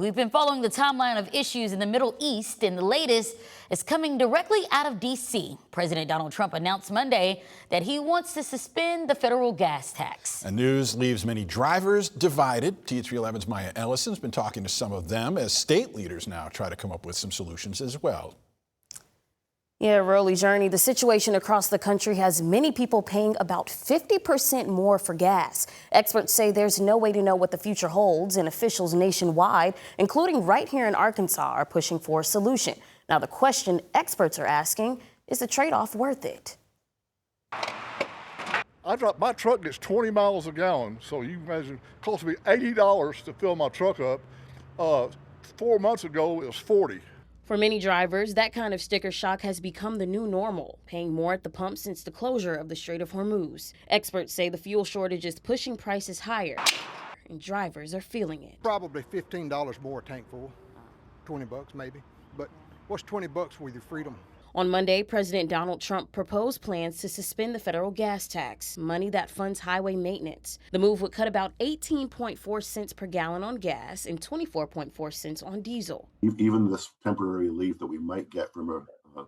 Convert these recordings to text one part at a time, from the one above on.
We've been following the timeline of issues in the Middle East, and the latest is coming directly out of D.C. President Donald Trump announced Monday that he wants to suspend the federal gas tax. And news leaves many drivers divided. TH311's Maya Ellison's been talking to some of them as state leaders now try to come up with some solutions as well. Yeah, Rolly Journey, the situation across the country has many people paying about 50% more for gas. Experts say there's no way to know what the future holds, and officials nationwide, including right here in Arkansas, are pushing for a solution. Now, the question experts are asking, is the trade-off worth it? My truck gets 20 miles a gallon, so you can imagine it cost me $80 to fill my truck up. 4 months ago, it was $40. For many drivers, that kind of sticker shock has become the new normal, paying more at the pump since the closure of the Strait of Hormuz. Experts say the fuel shortage is pushing prices higher, and drivers are feeling it. Probably $15 more a tank full, 20 bucks maybe, but what's 20 bucks with your freedom? On Monday, President Donald Trump proposed plans to suspend the federal gas tax, money that funds highway maintenance. The move would cut about 18.4 cents per gallon on gas and 24.4 cents on diesel. Even this temporary relief that we might get from a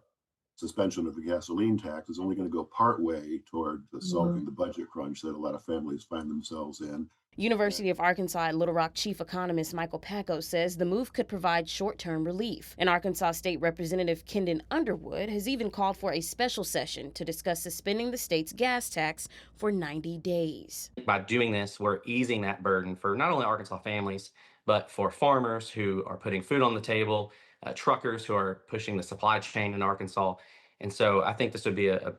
suspension of the gasoline tax is only going to go part way toward solving the budget crunch that a lot of families find themselves in. University of Arkansas at Little Rock chief economist Michael Packo says the move could provide short-term relief. And Arkansas State Representative Kendon Underwood has even called for a special session to discuss suspending the state's gas tax for 90 days. By doing this, we're easing that burden for not only Arkansas families, but for farmers who are putting food on the table, truckers who are pushing the supply chain in Arkansas. And so I think this would be a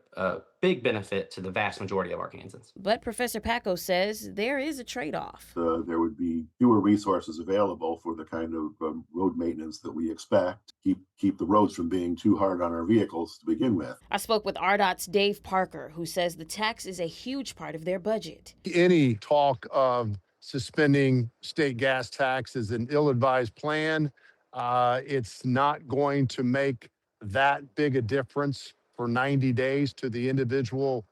big benefit to the vast majority of Arkansans. But Professor Packo says there is a trade-off. There would be fewer resources available for the kind of road maintenance that we expect. Keep the roads from being too hard on our vehicles to begin with. I spoke with RDOT's Dave Parker, who says the tax is a huge part of their budget. Any talk of suspending state gas tax is an ill-advised plan. It's not going to make that big a difference for 90 days to the individual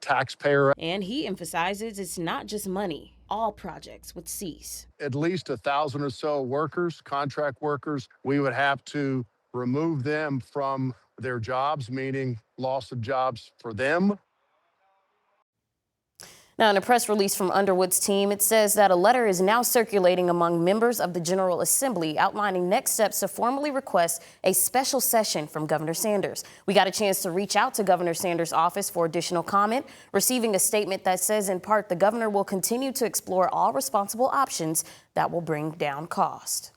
taxpayer. And he emphasizes it's not just money. All projects would cease. At least 1,000 or so workers, contract workers, we would have to remove them from their jobs, meaning loss of jobs for them. Now, in a press release from Underwood's team, it says that a letter is now circulating among members of the General Assembly outlining next steps to formally request a special session from Governor Sanders. We got a chance to reach out to Governor Sanders' office for additional comment, receiving a statement that says, in part, the governor will continue to explore all responsible options that will bring down cost.